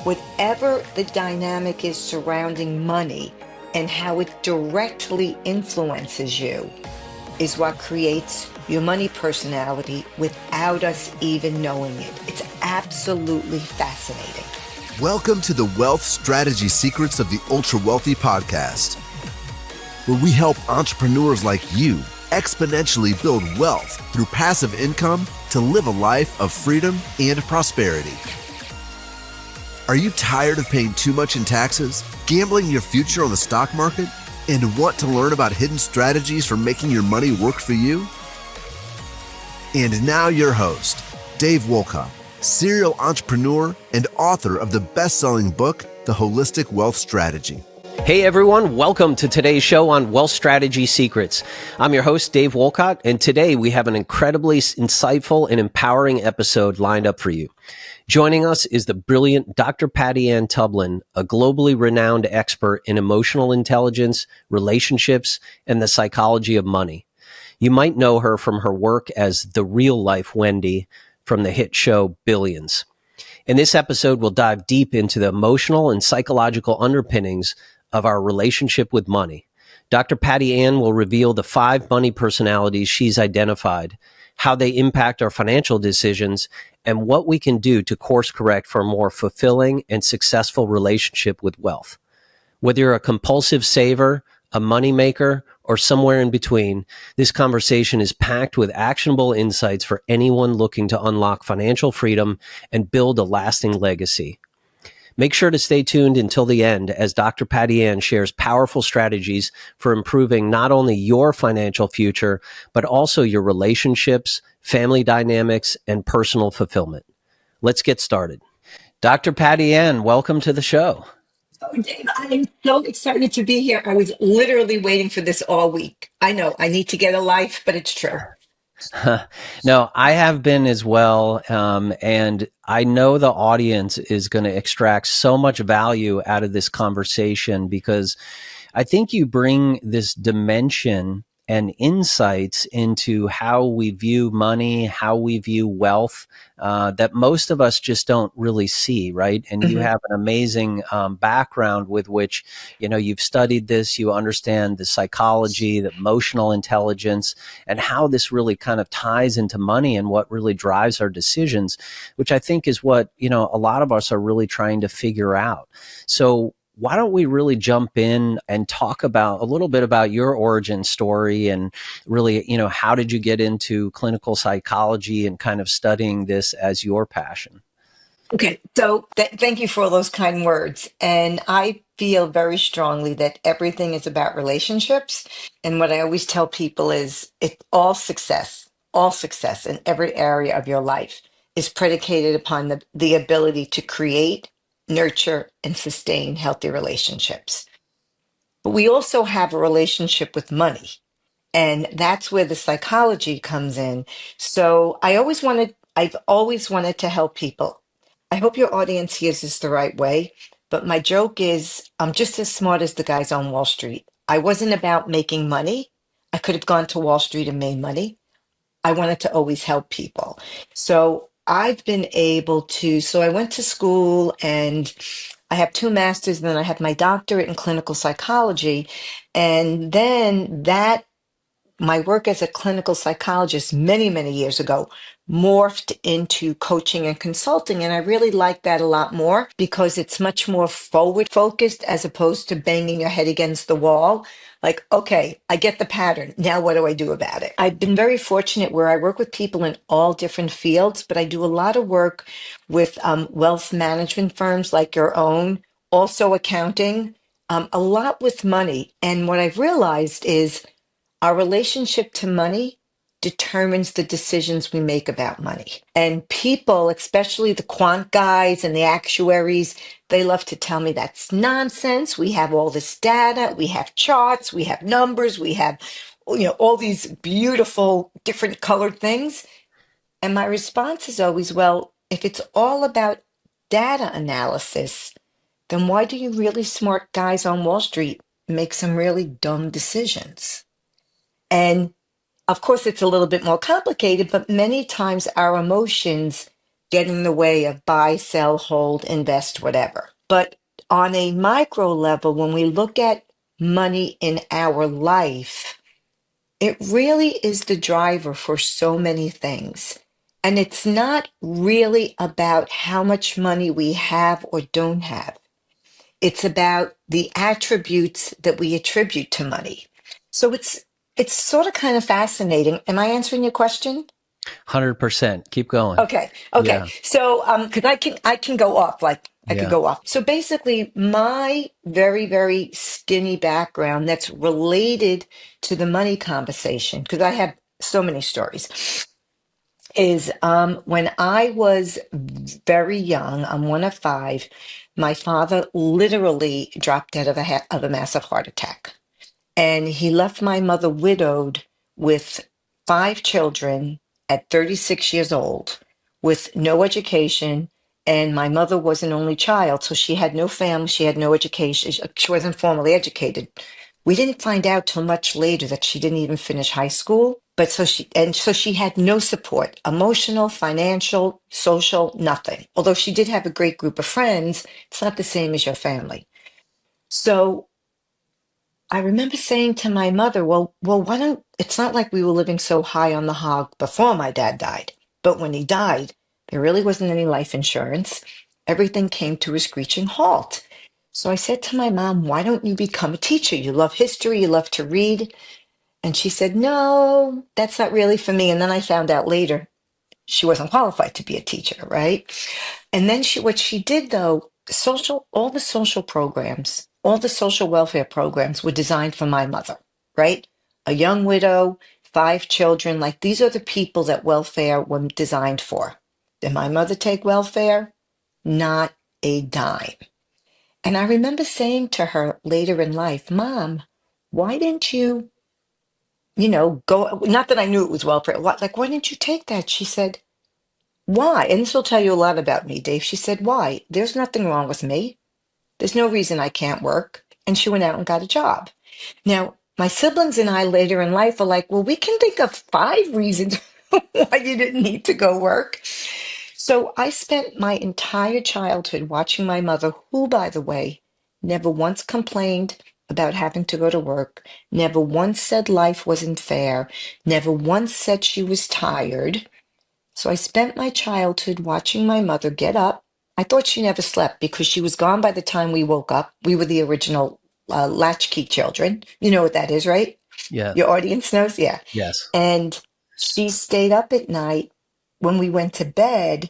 Whatever the dynamic is surrounding money and how it directly influences you is what creates your money personality without us even knowing it. It's absolutely fascinating. Welcome to the Wealth Strategy Secrets of the Ultra Wealthy podcast, where we help entrepreneurs like you exponentially build wealth through passive income to live a life of freedom and prosperity. Are you tired of paying too much in taxes, gambling your future on the stock market, and want to learn about hidden strategies for making your money work for you? And now your host, Dave Wolcott, serial entrepreneur and author of the best-selling book, The Holistic Wealth Strategy. Hey everyone, welcome to today's show on Wealth Strategy Secrets. I'm your host, Dave Wolcott, and today we have an incredibly insightful and empowering episode lined up for you. Joining us is the brilliant Dr. Ann Tublin, a globally renowned expert in emotional intelligence, relationships, and the psychology of money. You might know her from her work as the real-life Wendy from the hit show Billions. In this episode, we'll dive deep into the emotional and psychological underpinnings of our relationship with money. Dr. Ann will reveal the 5 money personalities she's identified, how they impact our financial decisions, and what we can do to course correct for a more fulfilling and successful relationship with wealth. Whether you're a compulsive saver, a moneymaker, or somewhere in between, this conversation is packed with actionable insights for anyone looking to unlock financial freedom and build a lasting legacy. Make sure to stay tuned until the end as Dr. Ann shares powerful strategies for improving not only your financial future, but also your relationships, family dynamics, and personal fulfillment. Let's get started. Dr. Ann, welcome to the show. Oh, Dave, I'm so excited to be here. I was literally waiting for this all week. I know I need to get a life, but it's true. No, I have been as well. And I know the audience is going to extract so much value out of this conversation because I think you bring this dimension and insights into how we view money, how we view wealth, that most of us just don't really see, right? And you have an amazing background with which, you've studied this, you understand the psychology, the emotional intelligence, and how this really kind of ties into money and what really drives our decisions, which I think is what, a lot of us are really trying to figure out. So why don't we really jump in and talk about a little bit about your origin story and really, how did you get into clinical psychology and kind of studying this as your passion? Okay, so thank you for all those kind words. And I feel very strongly that everything is about relationships. And what I always tell people is it's all success in every area of your life is predicated upon the ability to create, nurture, and sustain healthy relationships. But we also have a relationship with money. And that's where the psychology comes in. So I've always wanted to help people. I hope your audience hears this the right way. But my joke is I'm just as smart as the guys on Wall Street. I wasn't about making money. I could have gone to Wall Street and made money. I wanted to always help people. So I've been able to, so I went to school and I have 2 masters, and then I have my doctorate in clinical psychology. And then my work as a clinical psychologist many, many years ago morphed into coaching and consulting. And I really like that a lot more because it's much more forward focused as opposed to banging your head against the wall. Like, okay, I get the pattern. Now what do I do about it? I've been very fortunate where I work with people in all different fields, but I do a lot of work with wealth management firms like your own, also accounting, a lot with money. And what I've realized is our relationship to money determines the decisions we make about money. And people, especially the quant guys and the actuaries, they love to tell me that's nonsense. We have all this data, we have charts, we have numbers, we have, all these beautiful different colored things. And my response is always, well, if it's all about data analysis, then why do you really smart guys on Wall Street make some really dumb decisions? And of course, it's a little bit more complicated, but many times our emotions get in the way of buy, sell, hold, invest, whatever. But on a micro level, when we look at money in our life, it really is the driver for so many things. And it's not really about how much money we have or don't have. It's about the attributes that we attribute to money. So it's sort of kind of fascinating. Am I answering your question? 100%. Keep going. Okay. Okay. Yeah. So, because I can go off, like I could Yeah. go off. So basically, my very, very skinny background that's related to the money conversation, because I have so many stories, is when I was very young, I'm one of five, my father literally dropped dead of of a massive heart attack. And he left my mother widowed with five children at 36 years old with no education. And my mother was an only child, so she had no family, she had no education, she wasn't formally educated. We didn't find out till much later that she didn't even finish high school. But so she had no support, emotional, financial, social, nothing. Although she did have a great group of friends, it's not the same as your family. So I remember saying to my mother, well, why don't, it's not like we were living so high on the hog before my dad died. But when he died, there really wasn't any life insurance. Everything came to a screeching halt. So I said to my mom, why don't you become a teacher? You love history, you love to read. And she said, no, that's not really for me. And then I found out later she wasn't qualified to be a teacher, right? And then what she did though, all the social programs, all the social welfare programs were designed for my mother, right? A young widow, five children, like these are the people that welfare were designed for. Did my mother take welfare? Not a dime. And I remember saying to her later in life, Mom, why didn't you, go, not that I knew it was welfare, like, why didn't you take that? She said, why? And this will tell you a lot about me, Dave. She said, why? There's nothing wrong with me. There's no reason I can't work. And she went out and got a job. Now, my siblings and I later in life are like, well, we can think of five reasons why you didn't need to go work. So I spent my entire childhood watching my mother, who, by the way, never once complained about having to go to work, never once said life wasn't fair, never once said she was tired. So I spent my childhood watching my mother get up. I thought she never slept because she was gone by the time we woke up. We were the original latchkey children. You know what that is, right? Yeah. Your audience knows? Yeah. Yes. And she stayed up at night when we went to bed,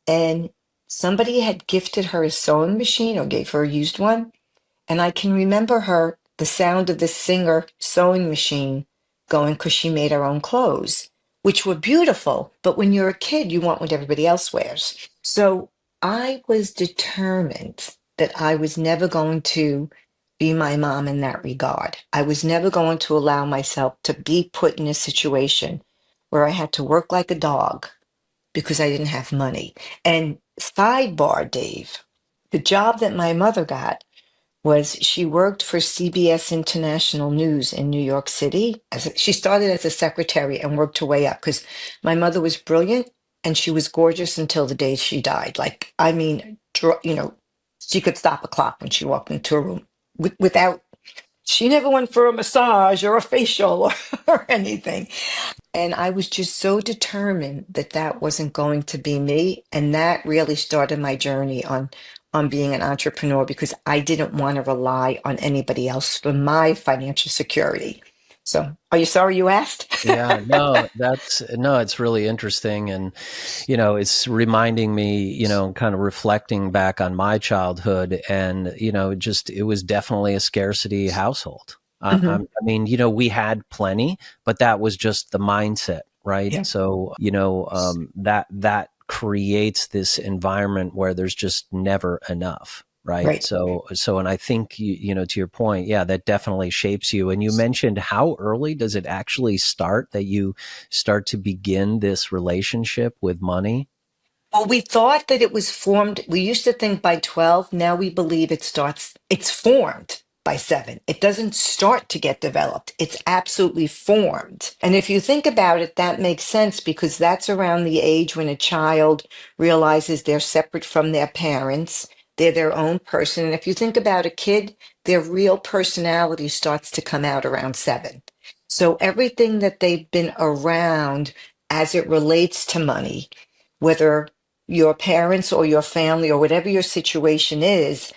and somebody had gifted her a sewing machine or gave her a used one. And I can remember the sound of the Singer sewing machine going because she made her own clothes, which were beautiful. But when you're a kid, you want what everybody else wears. So I was determined that I was never going to be my mom in that regard. I was never going to allow myself to be put in a situation where I had to work like a dog because I didn't have money. And sidebar, Dave, the job that my mother got was she worked for CBS International News in New York City. She started as a secretary and worked her way up because my mother was brilliant and she was gorgeous until the day she died. Like, I mean, she could stop a clock when she walked into a room without, she never went for a massage or a facial or anything. And I was just so determined that that wasn't going to be me. And that really started my journey on being an entrepreneur because I didn't want to rely on anybody else for my financial security. So, are you sorry you asked? Yeah, no, it's really interesting. And, it's reminding me, kind of reflecting back on my childhood and, it was definitely a scarcity household. Hmm. I mean, we had plenty, but that was just the mindset, right? Yeah, So, that creates this environment where there's just never enough. Right. right. So, and I think, to your point, yeah, that definitely shapes you. And you mentioned how early does it actually start that you start to begin this relationship with money? Well, we thought that it was formed. We used to think by 12. Now we believe it's formed. by 7. It doesn't start to get developed. It's absolutely formed. And if you think about it, that makes sense because that's around the age when a child realizes they're separate from their parents. They're their own person. And if you think about a kid, their real personality starts to come out around 7. So everything that they've been around as it relates to money, whether your parents or your family or whatever your situation is,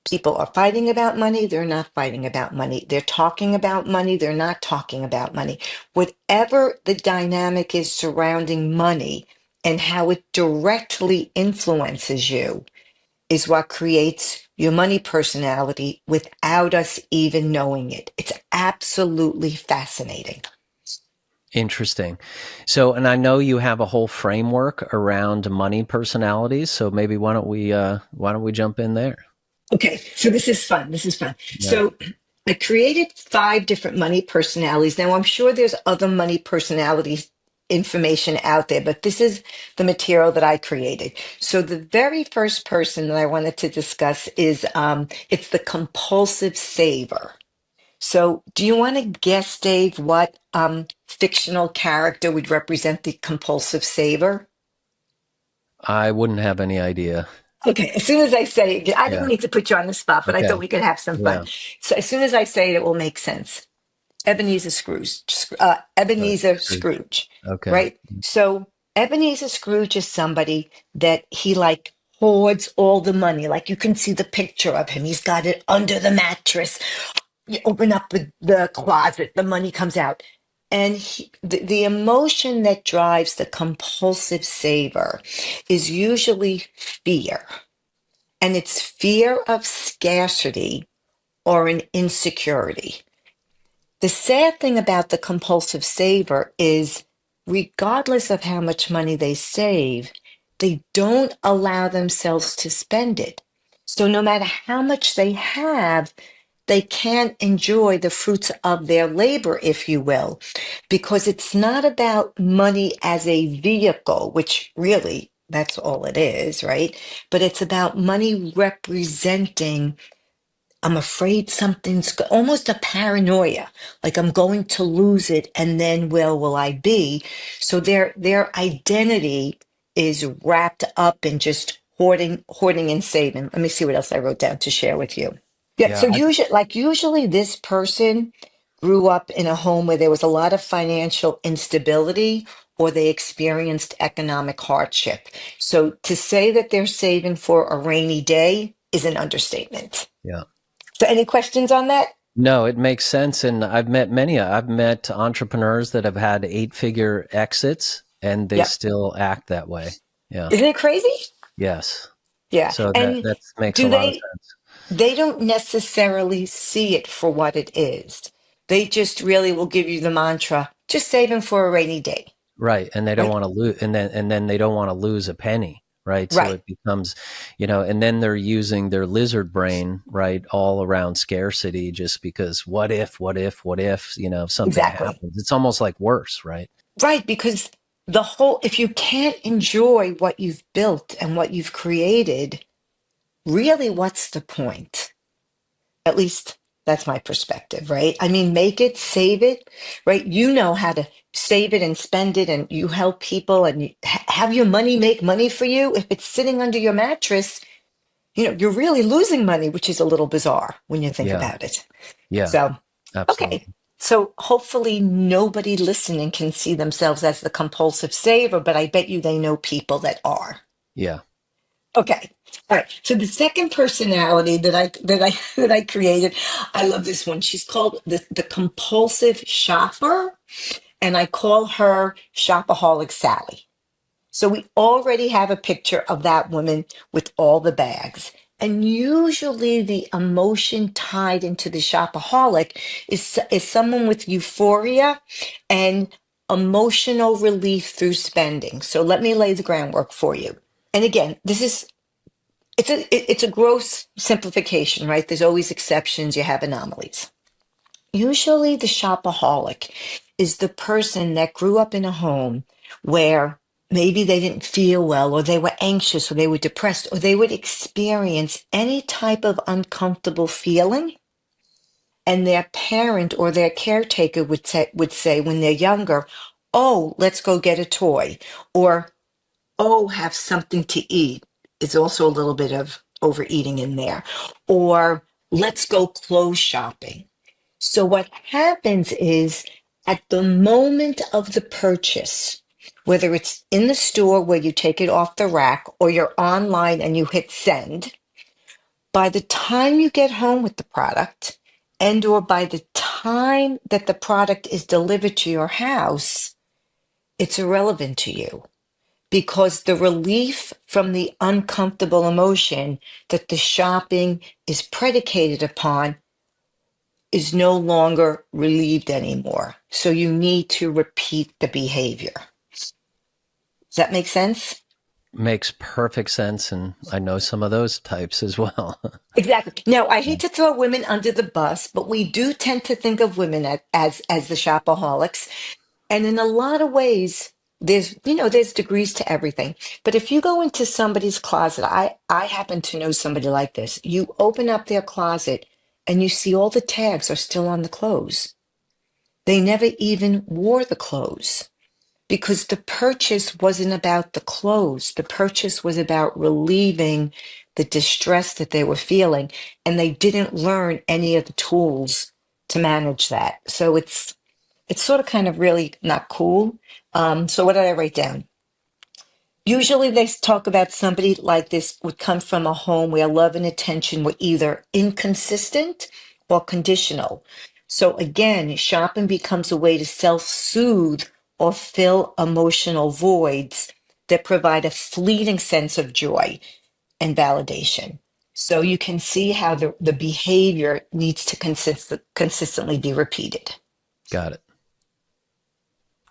people are fighting about money, they're not fighting about money. They're talking about money, they're not talking about money. Whatever the dynamic is surrounding money and how it directly influences you is what creates your money personality without us even knowing it. It's absolutely fascinating. Interesting. So, and I know you have a whole framework around money personalities. So maybe why don't we jump in there? Okay, so this is fun. This is fun. Yeah. So I created 5 different money personalities. Now I'm sure there's other money personalities information out there, but this is the material that I created. So the very first person that I wanted to discuss is it's the compulsive saver. So do you want to guess, Dave, what fictional character would represent the compulsive saver? I wouldn't have any idea. Okay, as soon as I say it, I Yeah. didn't mean to put you on the spot, but I Okay. thought we could have some fun. Yeah. So as soon as I say it, it will make sense. Ebenezer Scrooge, Ebenezer Scrooge. Scrooge, Okay. right? So Ebenezer Scrooge is somebody that he like hoards all the money. Like you can see the picture of him. He's got it under the mattress. You open up the closet, the money comes out. And the emotion that drives the compulsive saver is usually fear. And it's fear of scarcity or an insecurity. The sad thing about the compulsive saver is, regardless of how much money they save, they don't allow themselves to spend it. So no matter how much they have, they can't enjoy the fruits of their labor, if you will, because it's not about money as a vehicle, which really that's all it is, right? But it's about money representing, I'm afraid almost a paranoia, like I'm going to lose it and then where will I be? So their identity is wrapped up in just hoarding and saving. Let me see what else I wrote down to share with you. Yeah, Yeah. so usually this person grew up in a home where there was a lot of financial instability or they experienced economic hardship. So to say that they're saving for a rainy day is an understatement. Yeah. So any questions on that? No, it makes sense. And I've met entrepreneurs that have had 8-figure exits and they Yep. still act that way. Yeah. Isn't it crazy? Yes. Yeah. So And that makes a do lot of they sense. they don't necessarily see it for what it is. They just really will give you the mantra, just saving for a rainy day. Right. And they don't Right? want to lose, and then they don't want to lose a penny. Right. So Right. it becomes, and then they're using their lizard brain, right, all around scarcity just because what if, if something Exactly. happens. It's almost like worse, right? Right. Because if you can't enjoy what you've built and what you've created, really, what's the point? At least that's my perspective, right? I mean, make it, save it, right? You know how to save it and spend it, and you help people and have your money make money for you. If it's sitting under your mattress, you're really losing money, which is a little bizarre when you think Yeah. about it. Yeah. So, okay. Absolutely. So hopefully nobody listening can see themselves as the compulsive saver, but I bet you they know people that are. Yeah. Okay. All right. So the second personality that I created, I love this one. She's called the compulsive shopper, and I call her Shopaholic Sally. So we already have a picture of that woman with all the bags. And usually the emotion tied into the shopaholic is someone with euphoria and emotional relief through spending. So let me lay the groundwork for you. And again, it's a gross simplification, right? There's always exceptions. You have anomalies. Usually the shopaholic is the person that grew up in a home where maybe they didn't feel well, or they were anxious, or they were depressed, or they would experience any type of uncomfortable feeling. and their parent or their caretaker would say when they're younger, oh, let's go get a toy, or oh, have something to eat. Is also a little bit of overeating in there, or let's go clothes shopping. So what happens is at the moment of the purchase, whether it's in the store where you take it off the rack or you're online and you hit send, by the time you get home with the product and or by the time that the product is delivered to your house, it's irrelevant to you because the relief from the uncomfortable emotion that the shopping is predicated upon is no longer relieved anymore. So you need to repeat the behavior. Does that make sense? Makes perfect sense. And I know some of those types as well. Exactly. Now, I hate to throw women under the bus, but we do tend to think of women as the shopaholics. And in a lot of ways, there's degrees to everything. But if you go into somebody's closet, I happen to know somebody like this. You open up their closet and you see all the tags are still on the clothes. They never even wore the clothes because the purchase wasn't about the clothes. The purchase was about relieving the distress that they were feeling, and they didn't learn any of the tools to manage that. So it's sort of kind of really not cool. So what did I write down? Usually they talk about somebody like this would come from a home where love and attention were either inconsistent or conditional. So again, shopping becomes a way to self-soothe or fill emotional voids that provide a fleeting sense of joy and validation. So you can see how the behavior needs to consistently be repeated. Got it.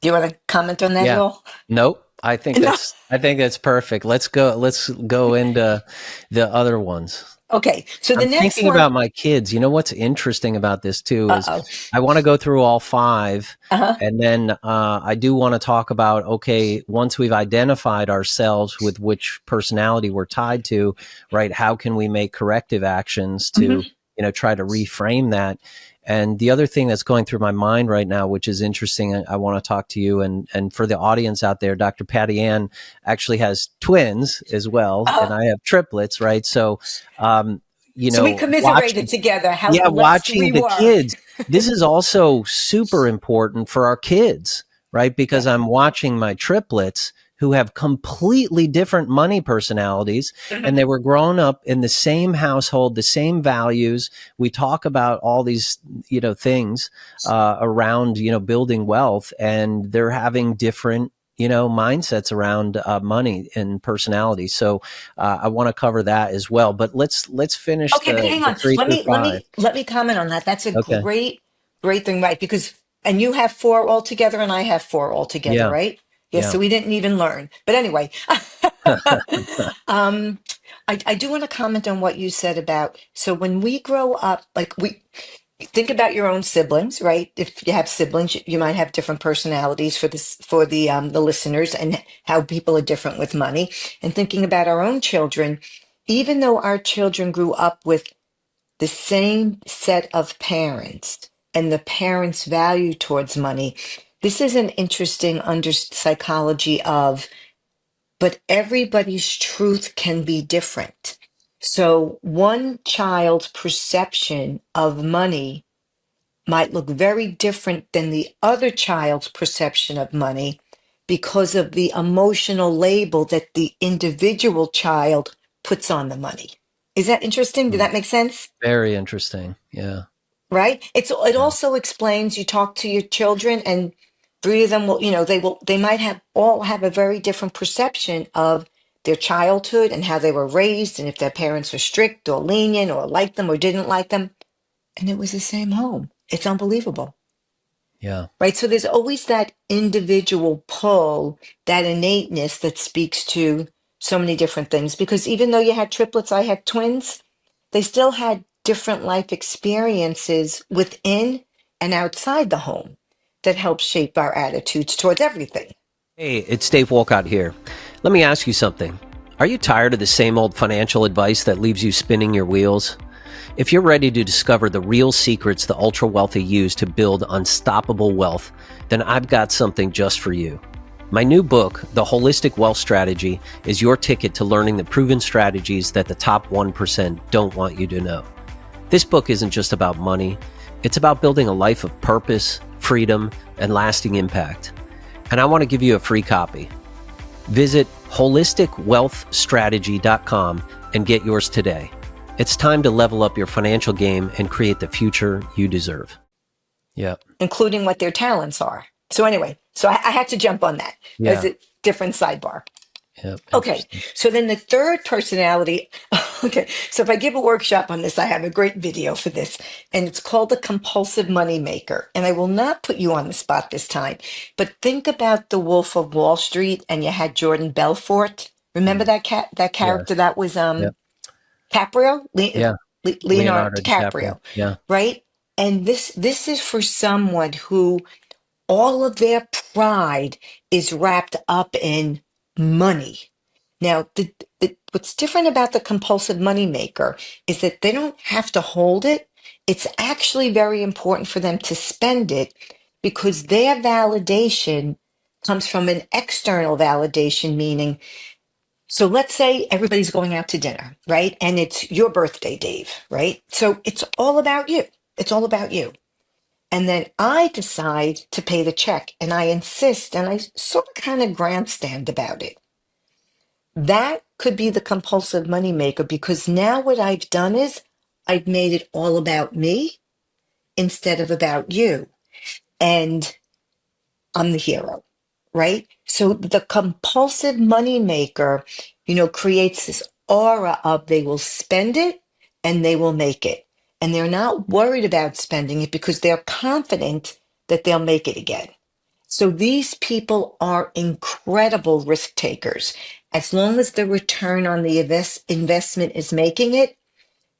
Do you want to comment on that at all? Nope. I think that's perfect. Let's go into the other ones. Okay. So the I'm next thinking one about my kids. You know what's interesting about this too is Uh-oh. I want to go through all five, Uh-huh. and then I do want to talk about, okay, once we've identified ourselves with which personality we're tied to, right? How can we make corrective actions to try to reframe that? And the other thing that's going through my mind right now, which is interesting, I want to talk to you and for the audience out there, Dr. Patty Ann actually has twins as well, and I have triplets, right? So, so we commiserated together how blessed watching we the were. kids. This is also super important for our kids, right? Because I'm watching my triplets who have completely different money personalities, and they were grown up in the same household, the same values. We talk about all these, things around, building wealth, and they're having different, mindsets around money and personality. So I want to cover that as well. But let's finish. Okay, but hang on. 3 through 5. Let me comment on that. That's a Okay. great thing, right? And you have 4 altogether, and I have 4 altogether, Yeah. right? Yeah. Yeah. So we didn't even learn. But anyway, I do want to comment on what you said about. So when we grow up, like we think about your own siblings, right? If you have siblings, you might have different personalities for the listeners and how people are different with money. And thinking about our own children, even though our children grew up with the same set of parents and the parents' value towards money, this is an interesting psychology of, but everybody's truth can be different. So one child's perception of money might look very different than the other child's perception of money because of the emotional label that the individual child puts on the money. Is that interesting? Did that make sense? Very interesting. Yeah. Right? It also explains, you talk to your children and 3 of them they might all have a very different perception of their childhood and how they were raised and if their parents were strict or lenient or liked them or didn't like them. And it was the same home. It's unbelievable. Yeah. Right? So there's always that individual pull, that innateness that speaks to so many different things. Because even though you had triplets, I had twins, they still had different life experiences within and outside the home that help shape our attitudes towards everything. Hey, it's Dave Wolcott here. Let me ask you something. Are you tired of the same old financial advice that leaves you spinning your wheels? If you're ready to discover the real secrets the ultra wealthy use to build unstoppable wealth, then I've got something just for you. My new book, The Holistic Wealth Strategy, is your ticket to learning the proven strategies that the top 1% don't want you to know. This book isn't just about money. It's about building a life of purpose, freedom, and lasting impact. And I want to give you a free copy. Visit holisticwealthstrategy.com and get yours today. It's time to level up your financial game and create the future you deserve. Yeah. Including what their talents are. So anyway, I had to jump on that as a different sidebar. Yep. Okay, so then the third personality. Okay, so if I give a workshop on this, I have a great video for this, and it's called the compulsive money maker. And I will not put you on the spot this time, but think about the Wolf of Wall Street, and you had Jordan Belfort. Remember that character that was Caprio, Leonardo DiCaprio, right? And this is for someone who all of their pride is wrapped up in money. Now, what's different about the compulsive money maker is that they don't have to hold it. It's actually very important for them to spend it because their validation comes from an external validation, meaning, so let's say everybody's going out to dinner, right? And it's your birthday, Dave, right? So it's all about you. It's all about you. And then I decide to pay the check and I insist and I sort of kind of grandstand about it. That could be the compulsive money maker because now what I've done is I've made it all about me instead of about you. And I'm the hero, right? So the compulsive money maker, creates this aura of they will spend it and they will make it. And they're not worried about spending it because they're confident that they'll make it again. So these people are incredible risk takers. As long as the return on the investment is making it,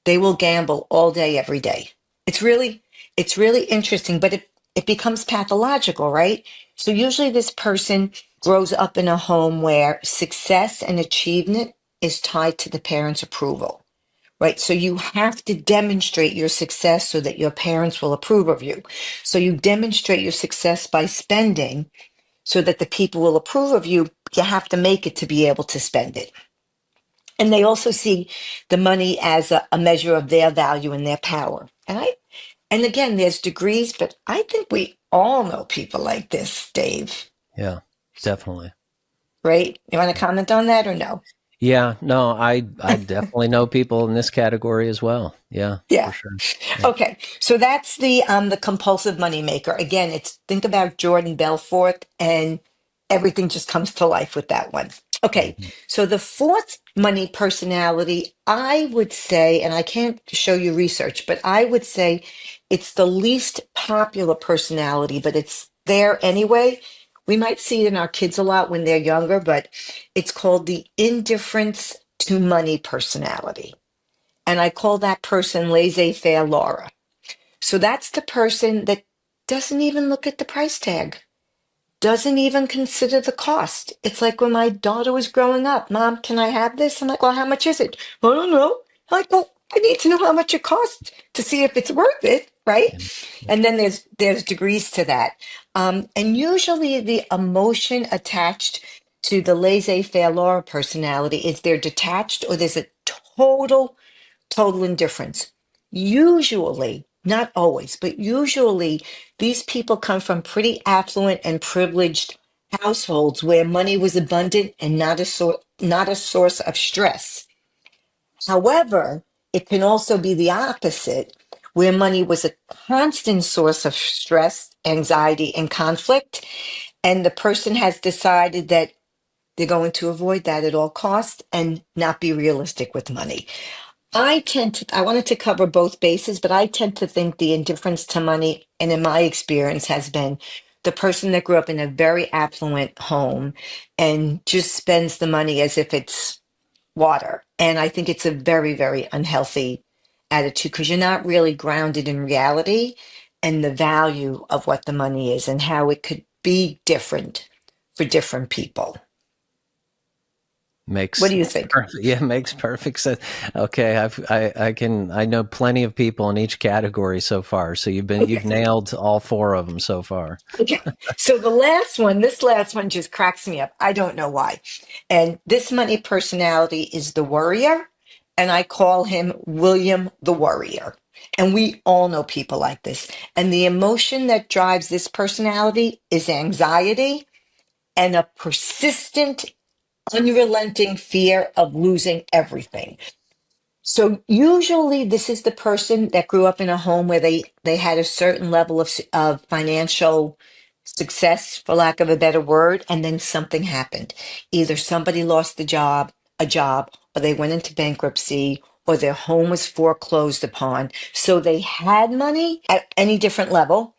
they will gamble all day, every day. It's really interesting, but it becomes pathological, right? So usually this person grows up in a home where success and achievement is tied to the parents' approval. Right. So you have to demonstrate your success so that your parents will approve of you. So you demonstrate your success by spending so that the people will approve of you. You have to make it to be able to spend it. And they also see the money as a measure of their value and their power. And again, there's degrees, but I think we all know people like this, Dave. Yeah, definitely. Right? You want to comment on that or no? Yeah, no, I definitely know people in this category as well. Yeah, yeah. For sure. Yeah. Okay, so that's the compulsive money maker. Again, think about Jordan Belfort, and everything just comes to life with that one. Okay, so the fourth money personality, I would say, and I can't show you research, but I would say it's the least popular personality, but it's there anyway. We might see it in our kids a lot when they're younger, but it's called the indifference to money personality. And I call that person laissez-faire Laura. So that's the person that doesn't even look at the price tag, doesn't even consider the cost. It's like when my daughter was growing up, Mom, can I have this? I'm like, well, how much is it? I don't know. I'm like, well, I need to know how much it costs to see if it's worth it, right? And then there's degrees to that. And usually the emotion attached to the laissez-faire Laura personality is they're detached or there's a total indifference. Usually, not always, but usually these people come from pretty affluent and privileged households where money was abundant and not a source of stress. However, it can also be the opposite, where money was a constant source of stress, anxiety, and conflict, and the person has decided that they're going to avoid that at all costs and not be realistic with money. I wanted to cover both bases, but I tend to think the indifference to money, and in my experience, has been the person that grew up in a very affluent home and just spends the money as if it's water. And I think it's a very, very unhealthy attitude because you're not really grounded in reality and the value of what the money is and how it could be different for different people. What do you Makes think? perfect, yeah, makes perfect sense. Okay, I know plenty of people in each category so far. So you've Okay. nailed all four of them so far. Okay. So this last one just cracks me up. I don't know why. And this money personality is the worrier, and I call him William the Worrier. And we all know people like this. And the emotion that drives this personality is anxiety and a persistent, unrelenting fear of losing everything. So usually this is the person that grew up in a home where they had a certain level of financial success, for lack of a better word, and then something happened. Either somebody lost a job, or they went into bankruptcy, or their home was foreclosed upon. So they had money at any different level,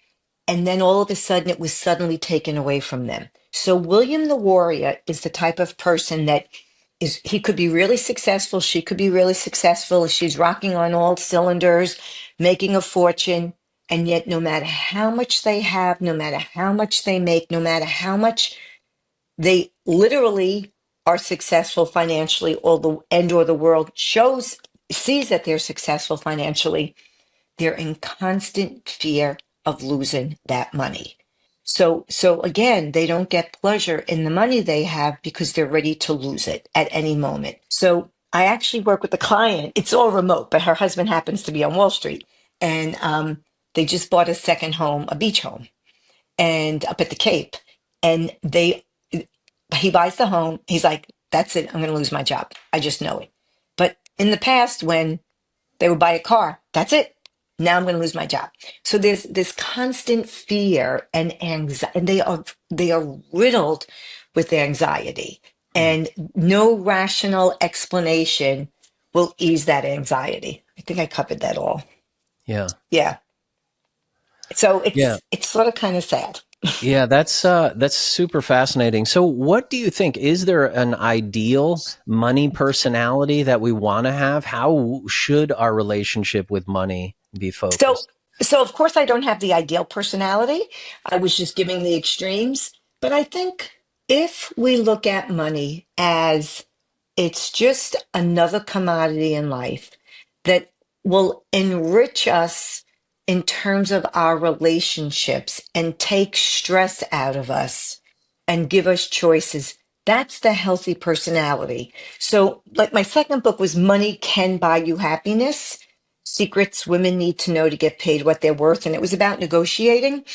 and then all of a sudden it was suddenly taken away from them. So William the Warrior is the type of person that is, he could be really successful, she could be really successful, she's rocking on all cylinders, making a fortune, and yet no matter how much they have, no matter how much they make, no matter how much they literally are successful financially, or the world sees that they're successful financially, they're in constant fear of losing that money. So again, they don't get pleasure in the money they have because they're ready to lose it at any moment. So I actually work with a client. It's all remote, but her husband happens to be on Wall Street, and they just bought a second home, a beach home, and up at the Cape, and he buys the home. He's like, "That's it. I'm going to lose my job. I just know it." But in the past, when they would buy a car. That's it. Now I'm going to lose my job. So there's this constant fear and anxiety, and they are riddled with anxiety, Hmm. and no rational explanation will ease that anxiety. I think I covered that all. Yeah. Yeah. So Yeah. it's sort of kind of sad. Yeah, that's super fascinating. So what do you think? Is there an ideal money personality that we want to have? How should our relationship with money be So focused? so of course I don't have the ideal personality. I was just giving the extremes, but I think if we look at money as it's just another commodity in life that will enrich us in terms of our relationships and take stress out of us and give us choices. That's the healthy personality. So, like my second book was Money Can Buy You Happiness: Secrets Women Need to Know to Get Paid What They're Worth. And it was about negotiating.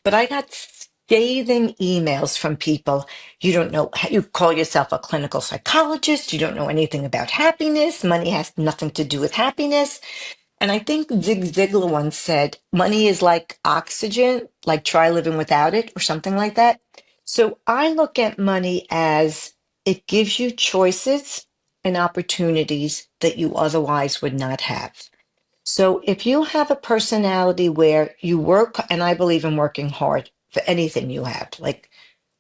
But I got scathing emails from people. You don't know, you call yourself a clinical psychologist. You don't know anything about happiness. Money has nothing to do with happiness. And I think Zig Ziglar once said, money is like oxygen, like try living without it, or something like that. So I look at money as it gives you choices and opportunities that you otherwise would not have. So if you have a personality where you work, and I believe in working hard for anything you have, like,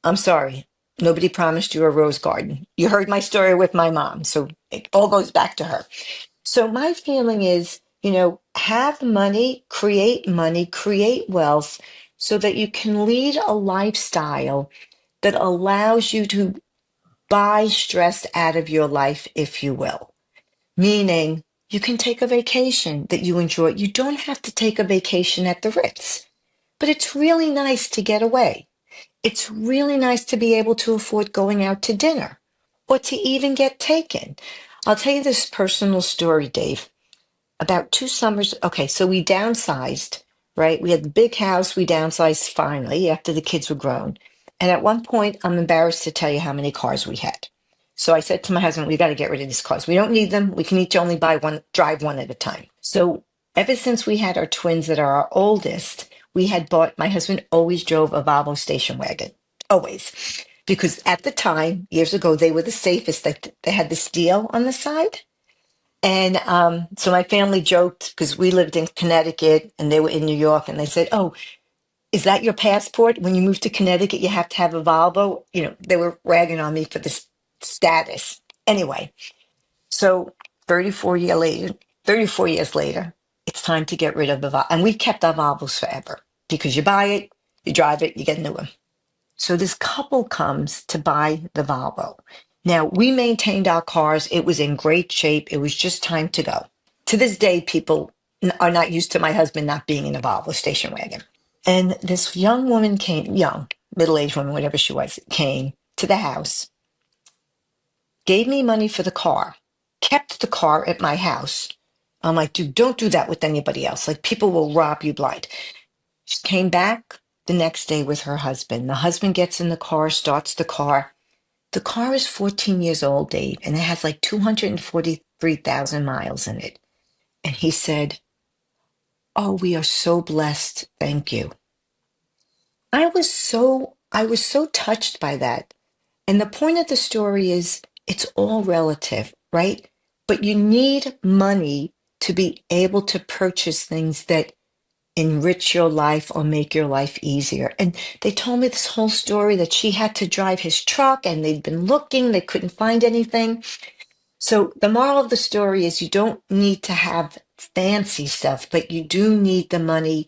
I'm sorry, nobody promised you a rose garden. You heard my story with my mom, so it all goes back to her. So my feeling is, have money, create wealth so that you can lead a lifestyle that allows you to buy stress out of your life, if you will. Meaning you can take a vacation that you enjoy. You don't have to take a vacation at the Ritz, but it's really nice to get away. It's really nice to be able to afford going out to dinner or to even get taken. I'll tell you this personal story, Dave. About 2 summers, okay, so we downsized, right? We had the big house, we downsized finally after the kids were grown. And at one point, I'm embarrassed to tell you how many cars we had. So I said to my husband, we got to get rid of these cars. We don't need them. We can each only buy one, drive one at a time. So ever since we had our twins that are our oldest, we had bought, my husband always drove a Volvo station wagon, always. Because at the time, years ago, they were the safest. They had the steel on the side. And so my family joked because we lived in Connecticut and they were in New York, and they said, "Oh, is that your passport? When you move to Connecticut, you have to have a Volvo." They were ragging on me for this status. Anyway, so 34 years later, it's time to get rid of the Volvo. And we kept our Volvos forever because you buy it, you drive it, you get a new one. So this couple comes to buy the Volvo. Now, we maintained our cars. It was in great shape. It was just time to go. To this day, people are not used to my husband not being in a Volvo station wagon. And this young woman came, young, middle-aged woman, whatever she was, came to the house, gave me money for the car, kept the car at my house. I'm like, dude, don't do that with anybody else. Like, people will rob you blind. She came back the next day with her husband. The husband gets in the car, starts the car. The car is 14 years old, Dave, and it has like 243,000 miles in it. And he said, "Oh, we are so blessed. Thank you." I was so touched by that. And the point of the story is it's all relative, right? But you need money to be able to purchase things that enrich your life or make your life easier. And they told me this whole story that she had to drive his truck and they'd been looking, they couldn't find anything. So the moral of the story is you don't need to have fancy stuff, but you do need the money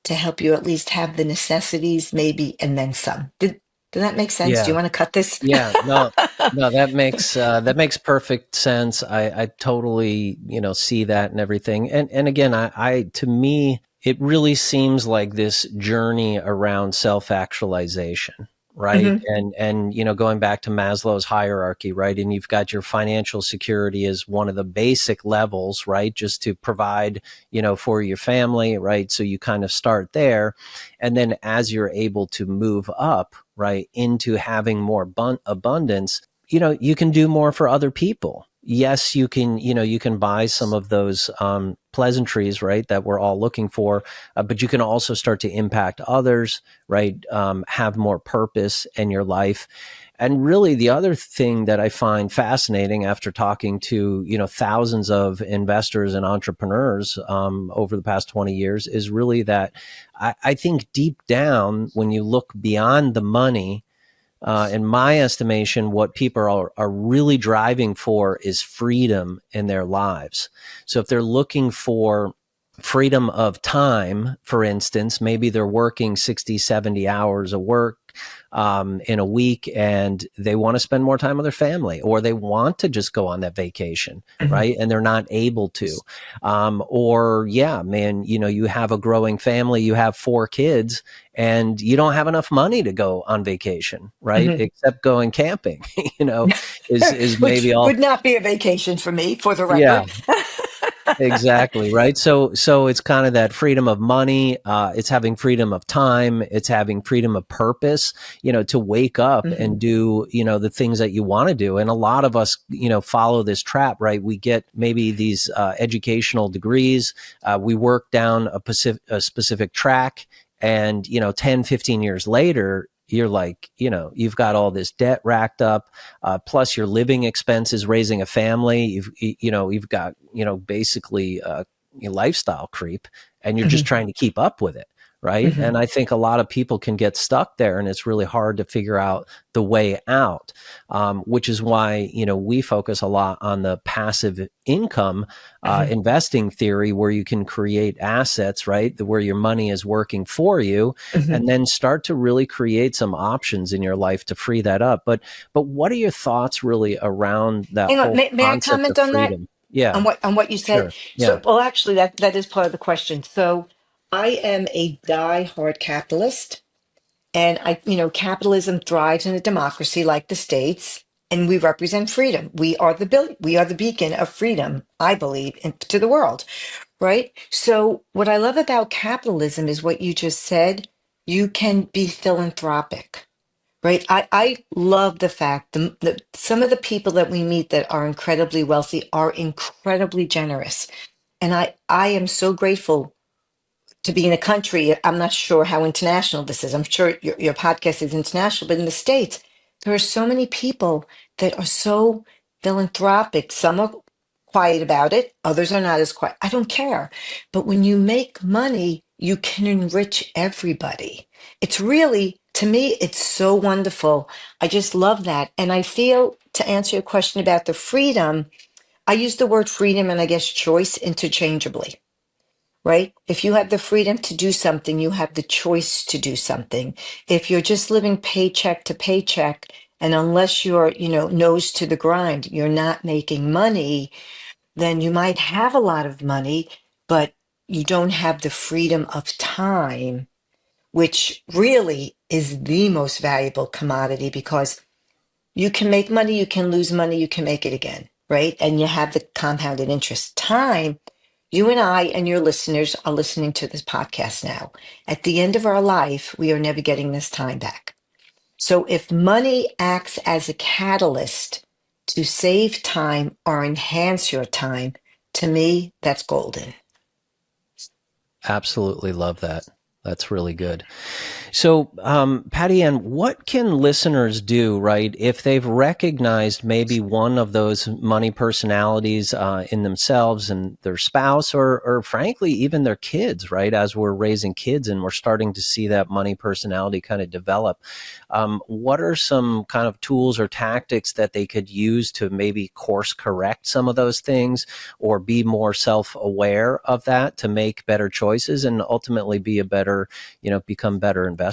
to help you at least have the necessities, maybe, and then some. Did that make sense? Do Yeah. you want to cut this? Yeah, no, no, that makes perfect sense. I totally, see that and everything. And again, I to me, it really seems like this journey around self-actualization, right? Hmm. And going back to Maslow's hierarchy, right? And you've got your financial security as one of the basic levels, right? Just to provide, for your family, right? So you kind of start there. And then as you're able to move up, right, into having more abundance, you can do more for other people. Yes, you can buy some of those pleasantries, right, that we're all looking for, but you can also start to impact others, right, have more purpose in your life. And really, the other thing that I find fascinating after talking to thousands of investors and entrepreneurs over the past 20 years is really that I think deep down, when you look beyond the money, in my estimation, what people are really driving for is freedom in their lives. So if they're looking for freedom of time, for instance, maybe they're working 60, 70 hours of work in a week and they want to spend more time with their family, or they want to just go on that vacation, Hmm. right? And they're not able to. Or yeah, man, you have a growing family, you have 4 kids and you don't have enough money to go on vacation, right? Hmm. Except going camping, is maybe Which all. would not be a vacation for me, for the Yeah, record. exactly. Right. So it's kind of that freedom of money. It's having freedom of time. It's having freedom of purpose, to wake up Hmm. and do, the things that you want to do. And a lot of us, follow this trap, right? We get maybe these educational degrees. We work down a specific track and, 10, 15 years later, you're like, you've got all this debt racked up, plus your living expenses, raising a family. You've got, basically your lifestyle creep, and you're just Hmm. trying to keep up with it. Right. Hmm. And I think a lot of people can get stuck there, and it's really hard to figure out the way out, which is why, we focus a lot on the passive income Hmm. investing theory, where you can create assets, right, where your money is working for you, Hmm. and then start to really create some options in your life to free that up. But what are your thoughts really around that Hang on, whole may I concept of comment on that? freedom? Yeah, On what you said? sure. So, Yeah. well, actually, that is part of the question. So, I am a die-hard capitalist, and capitalism thrives in a democracy like the states, and we represent freedom. We are the beacon of freedom, I believe, to the world, right? So, what I love about capitalism is what you just said. You can be philanthropic. Right. I love the fact that some of the people that we meet that are incredibly wealthy are incredibly generous. And I am so grateful to be in a country. I'm not sure how international this is. I'm sure your podcast is international, but in the States, there are so many people that are so philanthropic. Some are quiet about it, others are not as quiet. I don't care. But when you make money, you can enrich everybody. It's really, to me, it's so wonderful. I just love that. And I feel, to answer your question about the freedom, I use the word freedom and I guess choice interchangeably, right? If you have the freedom to do something, you have the choice to do something. If you're just living paycheck to paycheck, And unless you're, nose to the grind, you're not making money, then you might have a lot of money, but you don't have the freedom of time, which really is the most valuable commodity, because you can make money, you can lose money, you can make it again, right? And you have the compounded interest. Time, you and I and your listeners are listening to this podcast now. At the end of our life, we are never getting this time back. So if money acts as a catalyst to save time or enhance your time, to me, that's golden. Absolutely love that. That's really good. So, Patty Ann, what can listeners do, right, if they've recognized maybe one of those money personalities in themselves and their spouse, or frankly, even their kids, right, as we're raising kids and we're starting to see that money personality kind of develop? What are some kind of tools or tactics that they could use to maybe course correct some of those things, or be more self-aware of that to make better choices and ultimately be a better, become better investors?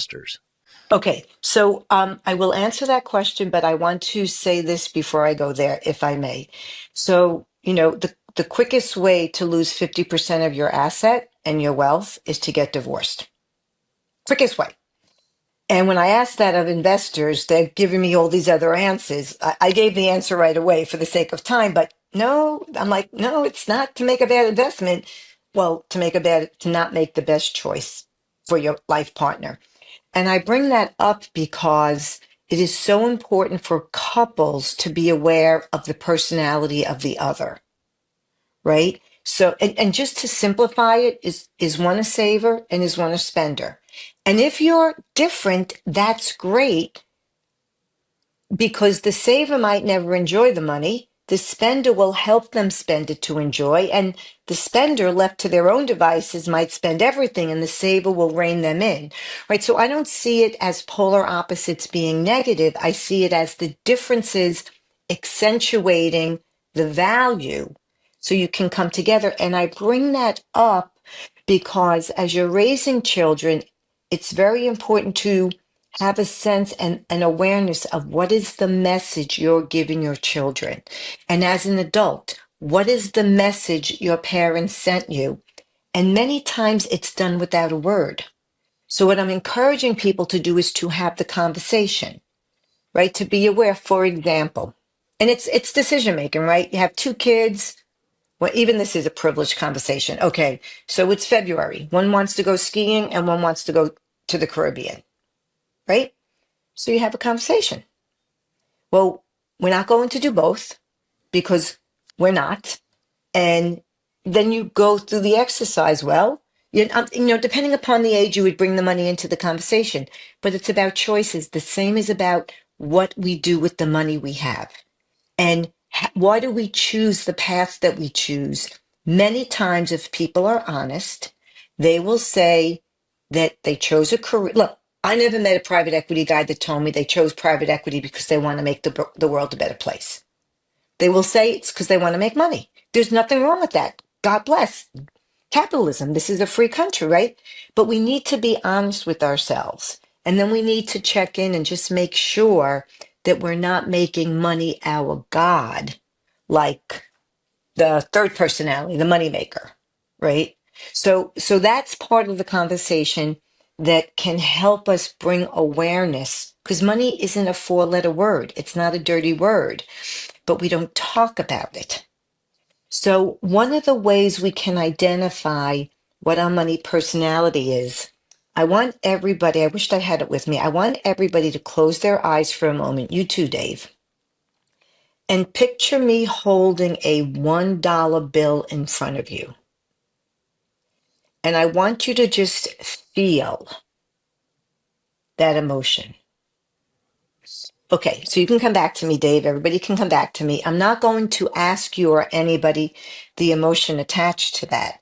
Okay, so I will answer that question, but I want to say this before I go there, if I may. So, the quickest way to lose 50% of your asset and your wealth is to get divorced. Quickest way. And when I ask that of investors, they're giving me all these other answers. I gave the answer right away for the sake of time, but no, I'm like, no, it's not to make a bad investment. Well, to not make the best choice for your life partner. And I bring that up because it is so important for couples to be aware of the personality of the other, right? So, and just to simplify it, is one a saver and is one a spender? And if you're different, that's great, because the saver might never enjoy the money. The spender will help them spend it to enjoy. And the spender, left to their own devices, might spend everything, and the saver will rein them in, right? So I don't see it as polar opposites being negative. I see it as the differences accentuating the value so you can come together. And I bring that up because as you're raising children, it's very important to have a sense and an awareness of what is the message you're giving your children. And as an adult, what is the message your parents sent you? And many times it's done without a word. So what I'm encouraging people to do is to have the conversation, right? To be aware, for example, and it's decision making, right? You have two kids. Well, even this is a privileged conversation. Okay, so it's February. One wants to go skiing and one wants to go to the Caribbean, right? So you have a conversation. Well, we're not going to do both because we're not. And then you go through the exercise. Well, depending upon the age, you would bring the money into the conversation, but it's about choices. The same is about what we do with the money we have. And why do we choose the path that we choose? Many times, if people are honest, they will say that they chose a career. Look, I never met a private equity guy that told me they chose private equity because they want to make the world a better place. They will say it's because they want to make money. There's nothing wrong with that. God bless capitalism. This is a free country, right? But we need to be honest with ourselves. And then we need to check in and just make sure that we're not making money our God, like the third personality, the moneymaker, right? So that's part of the conversation that can help us bring awareness, because money isn't a four-letter word. It's not a dirty word, but we don't talk about it. So one of the ways we can identify what our money personality is, I want everybody, I wished I had it with me. I want everybody to close their eyes for a moment. You too, Dave. And picture me holding a $1 bill in front of you. And I want you to just feel that emotion. Okay, so you can come back to me, Dave. Everybody can come back to me. I'm not going to ask you or anybody the emotion attached to that.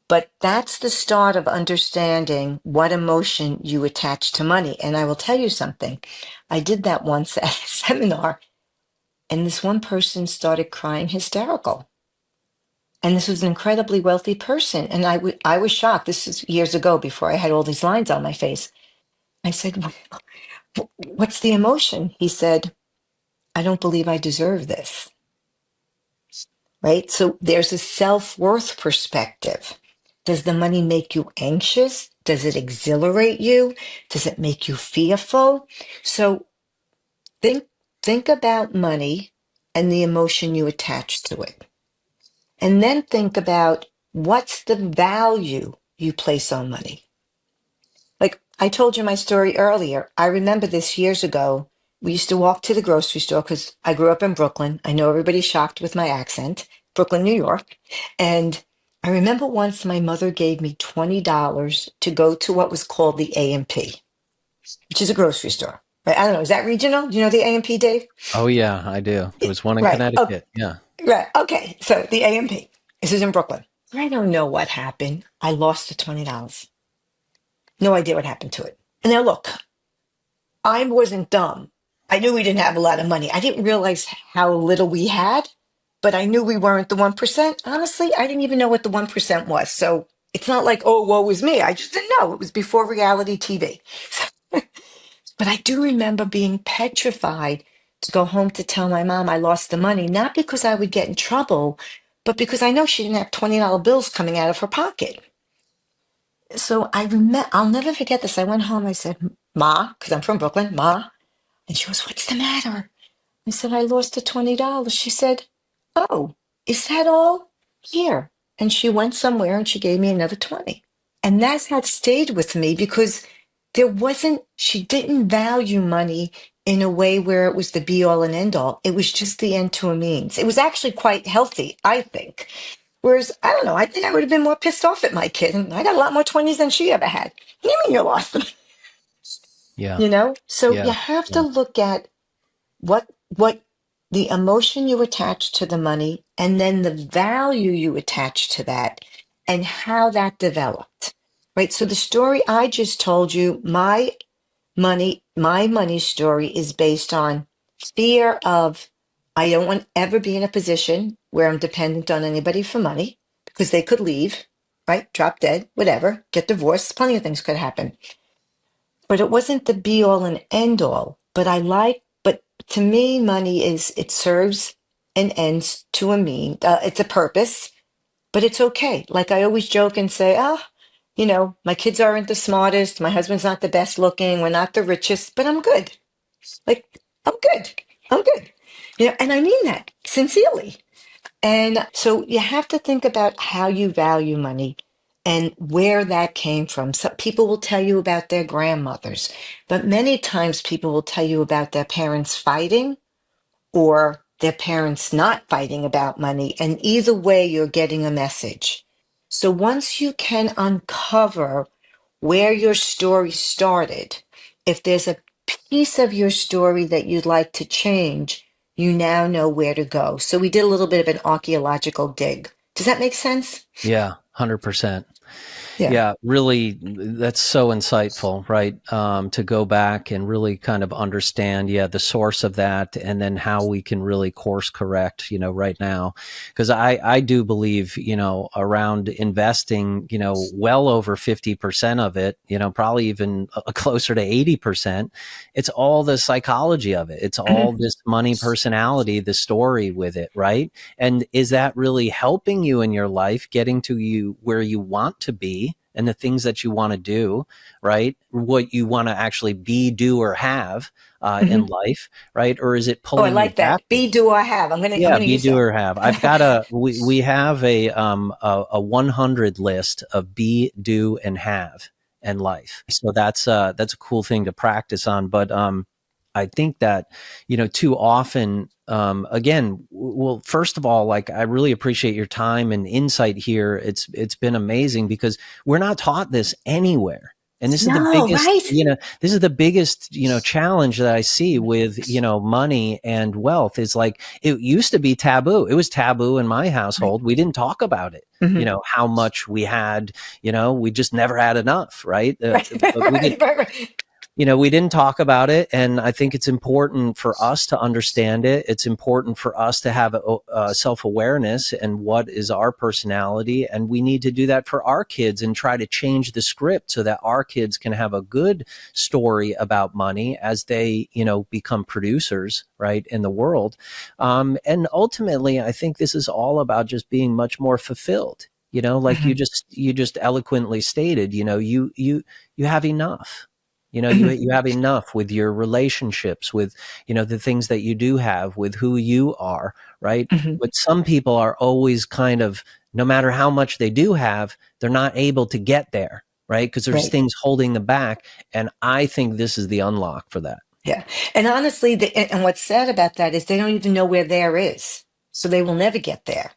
But that's the start of understanding what emotion you attach to money. And I will tell you something. I did that once at a seminar, and this one person started crying hysterical. And this was an incredibly wealthy person. And I was shocked. This is years ago, before I had all these lines on my face. I said, What's the emotion? He said, I don't believe I deserve this. Right? So there's a self-worth perspective. Does the money make you anxious? Does it exhilarate you? Does it make you fearful? So think think about money and the emotion you attach to it. And then think about what's the value you place on money. Like I told you my story earlier. I remember this years ago. We used to walk to the grocery store because I grew up in Brooklyn. I know everybody's shocked with my accent, Brooklyn, New York. And I remember once my mother gave me $20 to go to what was called the A&P, which is a grocery store. Right? I don't know. Is that regional? Do you know the A&P, Dave? Oh yeah, I do. There was one in Right. Oh, Connecticut. Yeah. right. Okay. So the A&P. This is in Brooklyn. I don't know what happened. I lost the $20. No idea what happened to it. And now look, I wasn't dumb. I knew we didn't have a lot of money. I didn't realize how little we had, but I knew we weren't the 1%. Honestly, I didn't even know what the 1% was. So it's not like, oh, woe was me. I just didn't know. It was before reality TV. But I do remember being petrified to go home to tell my mom I lost the money, not because I would get in trouble, but because I know she didn't have $20 bills coming out of her pocket. So I remember, I'll never forget this. I went home, I said, Ma, because I'm from Brooklyn, Ma. And she goes, what's the matter? I said, I lost the $20. She said, oh, is that all? Here. And she went somewhere and she gave me another 20. And that's had stayed with me because she didn't value money in a way where it was the be all and end all. It was just the end to a means. It was actually quite healthy, I think. Whereas, I don't know, I think I would have been more pissed off at my kid. And I got a lot more 20s than she ever had. What do you mean you lost them? Yeah. So you Yeah. have to Yeah. look at what the emotion you attach to the money and then the value you attach to that and how that developed. Right? So the story I just told you, my money story is based on fear of I don't want to ever be in a position where I'm dependent on anybody for money because they could leave, right? Drop dead, whatever, get divorced, plenty of things could happen. But it wasn't the be all and end all. But to me, money it serves an ends to a mean. It's a purpose, but it's okay. Like I always joke and say, my kids aren't the smartest. My husband's not the best looking. We're not the richest, but I'm good. Like, I'm good. I'm good. And I mean that sincerely. And so you have to think about how you value money and where that came from. Some people will tell you about their grandmothers, but many times people will tell you about their parents fighting or their parents not fighting about money. And either way, you're getting a message. So once you can uncover where your story started, if there's a piece of your story that you'd like to change, you now know where to go. So we did a little bit of an archaeological dig. Does that make sense? Yeah. 100%. Yeah. Yeah, really, that's so insightful, right? To go back and really kind of understand, the source of that, and then how we can really course correct, right now. Because I do believe, around investing, well over 50% of it, probably even closer to 80%, it's all the psychology of it. It's all this money personality, the story with it, right? And is that really helping you in your life, getting to you where you want to be? And the things that you want to do, right? What you want to actually be, do, or have in life, right? Or is it Oh, I pulling you like that. Be, backwards? do, or have. I'm Yeah, gonna be, use do, that. or have. We have a 100 list of be, do, and have in life. So that's a cool thing to practice on. But I think that, too often, again, well, first of all, like I really appreciate your time and insight here. It's been amazing because we're not taught this anywhere. And this is the No, biggest, right? challenge that I see with, money and wealth is like, it used to be taboo. It was taboo in my Right. household. We didn't talk about it, Mhm. how much we had, we just never had enough. Right. Right. But we get, Right. we didn't talk about it, and I think it's important for us to understand it. It's important for us to have a self-awareness and what is our personality, and we need to do that for our kids and try to change the script so that our kids can have a good story about money as they, become producers, right, in the world. And ultimately, I think this is all about just being much more fulfilled. Like Hmm. you just eloquently stated, you have enough. Hmm. You have enough with your relationships, with, the things that you do have, with who you are, right? Hmm. But some people are always kind of, no matter how much they do have, they're not able to get there, right? Because there's Right. things holding them back. And I think this is the unlock for that. Yeah. And honestly, and what's sad about that is they don't even know where there is. So they will never get there.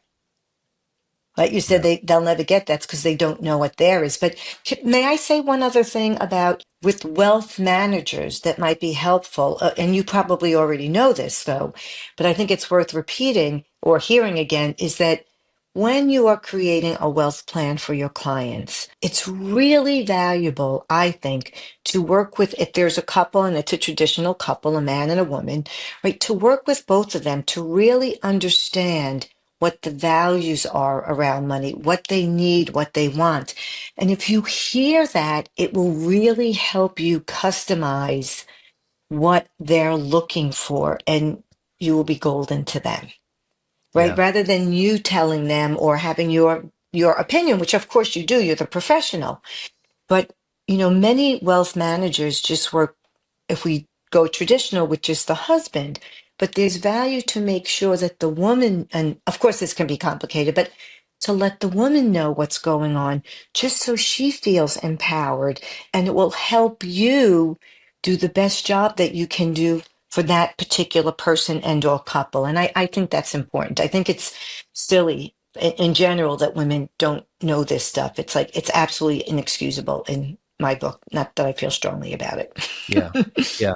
Like you said, Yeah. they'll never get that's because they don't know what there is. But may I say one other thing about with wealth managers that might be helpful? And you probably already know this, though, but I think it's worth repeating or hearing again is that when you are creating a wealth plan for your clients, it's really valuable, I think, to work with, if there's a couple and it's a traditional couple, a man and a woman, right, to work with both of them to really understand what the values are around money, what they need, what they want. And if you hear that, it will really help you customize what they're looking for, and you will be golden to them, right? Yeah. Rather than you telling them or having your opinion, which of course you do, you're the professional. But many wealth managers just work, if we go traditional, with just the husband. But there's value to make sure that the woman, and of course this can be complicated, but to let the woman know what's going on, just so she feels empowered, and it will help you do the best job that you can do for that particular person and or couple. And I think that's important. I think it's silly in general that women don't know this stuff. It's like it's absolutely inexcusable in my book. Not that I feel strongly about Yeah. it. Yeah.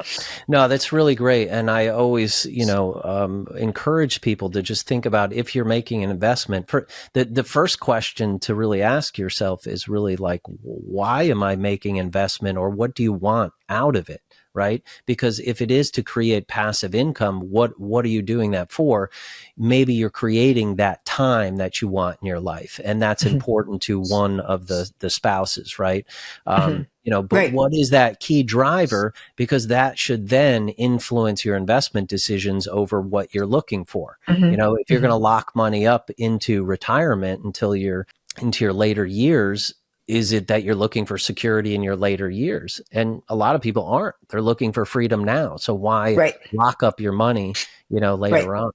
No, that's really great. And I always, encourage people to just think about if you're making an investment. For the first question to really ask yourself is really like, why am I making investment, or what do you want out of it? Right? Because if it is to create passive income, what are you doing that for? Maybe you're creating that time that you want in your life, and that's Mhm, important to one of the spouses, right? mhm. But Right. what is that key driver? Because that should then influence your investment decisions over what you're looking for. Mhm, If you're going to mhm. lock money up into retirement until you're into your later years, is it that you're looking for security in your later years? And a lot of people aren't. They're looking for freedom now. So why Right. lock up your money, Right. later on?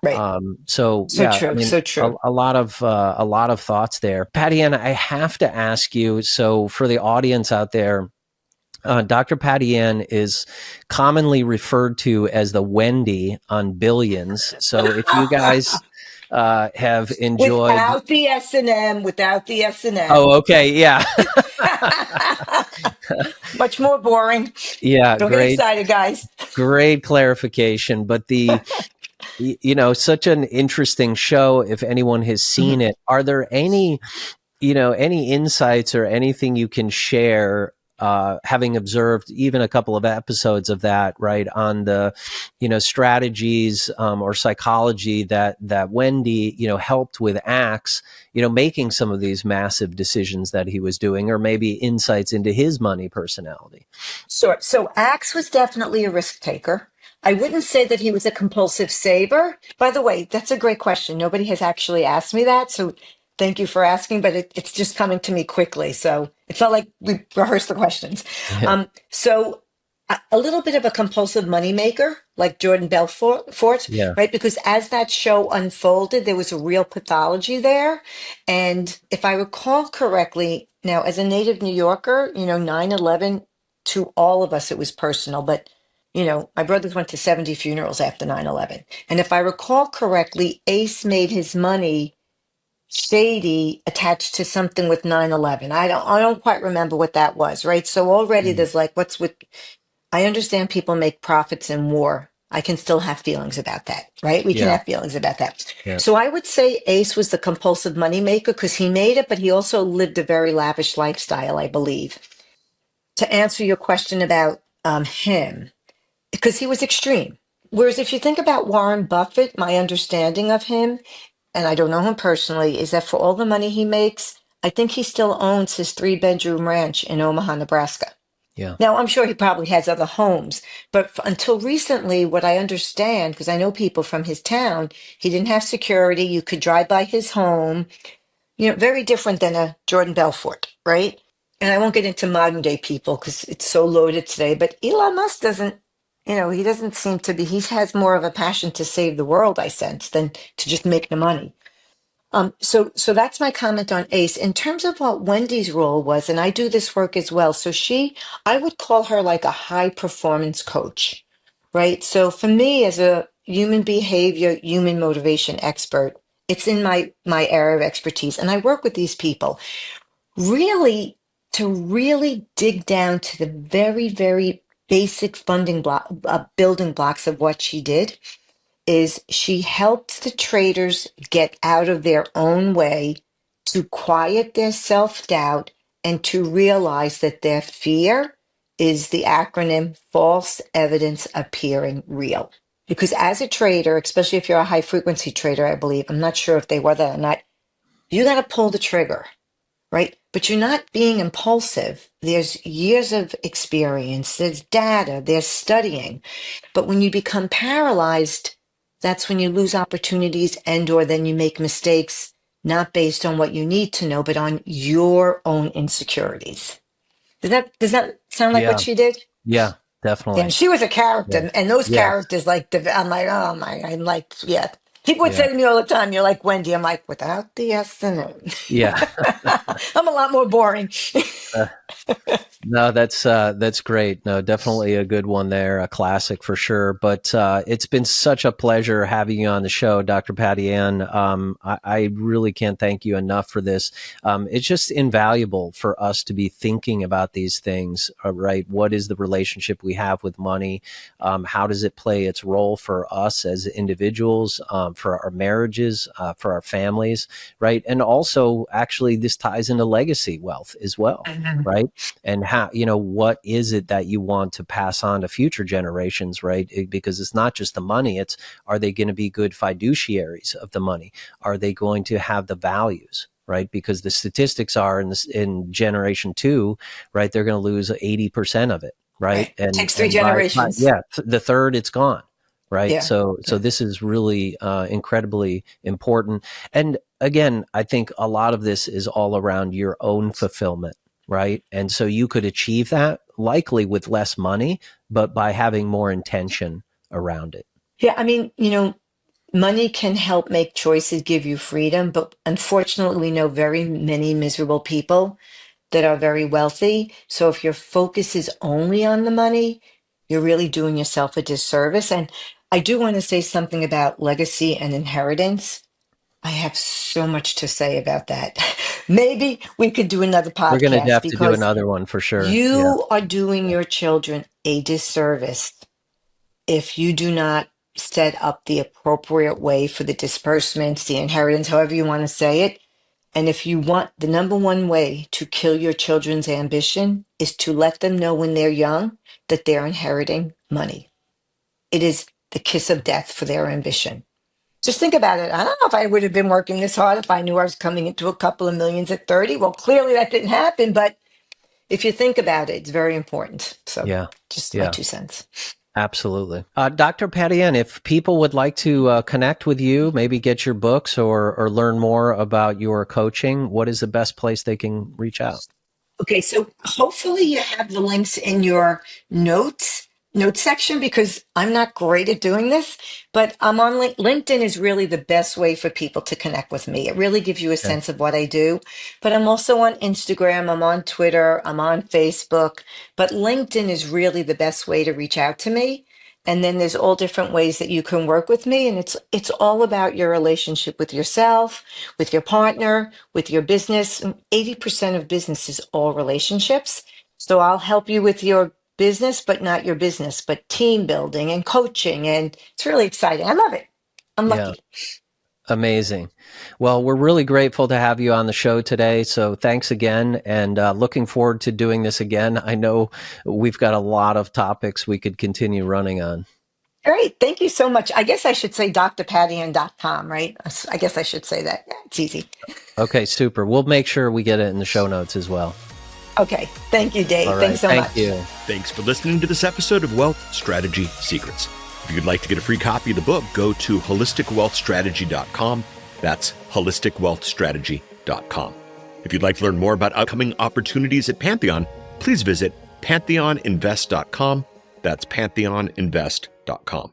Right. So So yeah, I true. mean, So true. a lot of thoughts there. Patty Ann, I have to ask you. So for the audience out there, Dr. Patty Ann is commonly referred to as the Wendy on Billions. So if you guys have enjoyed, Without the S&M, without the S&M. oh, okay, yeah, Much more boring. yeah, Don't get great, excited, guys. great clarification. But such an interesting show. If anyone has seen Mhm. it, are there any insights or anything you can share, having observed even a couple of episodes of that, right, on the, strategies, or psychology that Wendy, helped with Axe, making some of these massive decisions that he was doing, or maybe insights into his money personality. Sure. So Axe was definitely a risk taker. I wouldn't say that he was a compulsive saver. By the way, that's a great question. Nobody has actually asked me that. So thank you for asking, but it's just coming to me quickly. So it's not like we rehearsed the questions. Yeah. So a little bit of a compulsive moneymaker, like Jordan Belfort, Yeah. right? Because as that show unfolded, there was a real pathology there. And if I recall correctly, now as a native New Yorker, 9/11 to all of us, it was personal, but my brothers went to 70 funerals after 9/11. And if I recall correctly, Ace made his money shady attached to something with 9/11. I don't quite remember what that was, right? So already Mm. there's like, what's with, I understand people make profits in war. I can still have feelings about that, right? We can Yeah. have feelings about that. Yeah. So I would say Ace was the compulsive moneymaker because he made it, but he also lived a very lavish lifestyle, I believe. to answer your question about him, because he was extreme. Whereas if you think about Warren Buffett, my understanding of him, and I don't know him personally, is that for all the money he makes, I think he still owns his 3-bedroom ranch in Omaha, Nebraska. Yeah. Now, I'm sure he probably has other homes, but until recently, what I understand, because I know people from his town, he didn't have security. You could drive by his home, very different than a Jordan Belfort, right? And I won't get into modern day people because it's so loaded today, but Elon Musk doesn't, he doesn't seem to be, he has more of a passion to save the world, I sense, than to just make the money. So that's my comment on Ace. In terms of what Wendy's role was, and I do this work as well. So I would call her like a high performance coach, right? So for me, as a human behavior, human motivation expert, it's in my area of expertise, and I work with these people really to really dig down to the very, very basic building blocks of what she did is she helped the traders get out of their own way, to quiet their self-doubt, and to realize that their fear is the acronym false evidence appearing real. Because as a trader, especially if you're a high frequency trader, I believe, I'm not sure if they were that or not, you got to pull the trigger, right? But you're not being impulsive. There's years of experience, there's data, there's studying. But when you become paralyzed, that's when you lose opportunities or then you make mistakes, not based on what you need to know, but on your own insecurities. Does that sound like what Yeah. she did? Yeah, Yeah, and definitely. she was a Yeah. character, and those Yes. characters, I'm like, oh my, I'm like, yeah. People would Yeah. say to me all the time, "You're like Wendy." I'm like, without the S in it, Yeah. I'm a lot more boring. No, that's great. No, definitely a good one there, a classic for sure. But it's been such a pleasure having you on the show, Dr. Patty Ann. I really can't thank you enough for this. It's just invaluable for us to be thinking about these things, right? What is the relationship we have with money? How does it play its role for us as individuals, for our marriages, for our families, right? And also, actually, this ties into legacy wealth as well, right? And how, what is it that you want to pass on to future generations, right? Because it's not just the money, it's, are they going to be good fiduciaries of the money? Are they going to have the values? Right, because the statistics are in generation 2, right, they're going to lose 80% of it, right, Right. and Takes three by generations. the third, it's gone, right. Yeah. So Yeah. this is really incredibly important. And again, I think a lot of this is all around your own fulfillment, right? And so you could achieve that likely with less money, but by having more intention around it. Yeah. I mean, money can help make choices, give you freedom, but unfortunately, we know very many miserable people that are very wealthy. So if your focus is only on the money, you're really doing yourself a disservice. And I do want to say something about legacy and inheritance. I have so much to say about that. Maybe we could do another We're going to podcast have to do because another one for sure. Yeah. you are doing your children a disservice if you do not set up the appropriate way for the disbursements, the inheritance, however you want to say it. And if you want, the number one way to kill your children's ambition is to let them know when they're young that they're inheriting money. It is the kiss of death for their ambition. Just think about it. I don't know if I would have been working this hard if I knew I was coming into a couple of millions at 30. Well, clearly that didn't happen, but if you think about it, it's very important. So Yeah. just my Yeah. 2 cents. Absolutely. Dr. Patty Ann, if people would like to connect with you, maybe get your books or learn more about your coaching, what is the best place they can reach out? Okay, so hopefully you have the links in your notes section because I'm not great at doing this, but I'm on LinkedIn is really the best way for people to connect with me. It really gives you a Okay. sense of what I do. But I'm also on Instagram, I'm on Twitter, I'm on Facebook, but LinkedIn is really the best way to reach out to me. And then there's all different ways that you can work with me, and it's all about your relationship with yourself, with your partner, with your business. 80% of business is all relationships. So I'll help you with your business, but not your business, but team building and coaching. And it's really exciting. I love it. I'm Yeah. lucky. Amazing. Well, we're really grateful to have you on the show today. So thanks again, and looking forward to doing this again. I know we've got a lot of topics we could continue running on. Great. Thank you so much. I guess I should say drpattian.com, right? I guess I should say that. Yeah, it's easy. Okay, super. We'll make sure we get it in the show notes as well. Okay. Thank you, Dave. All right. Thanks so much. Thank you. Thanks for listening to this episode of Wealth Strategy Secrets. If you'd like to get a free copy of the book, go to holisticwealthstrategy.com. That's holisticwealthstrategy.com. If you'd like to learn more about upcoming opportunities at Pantheon, please visit pantheoninvest.com. That's pantheoninvest.com.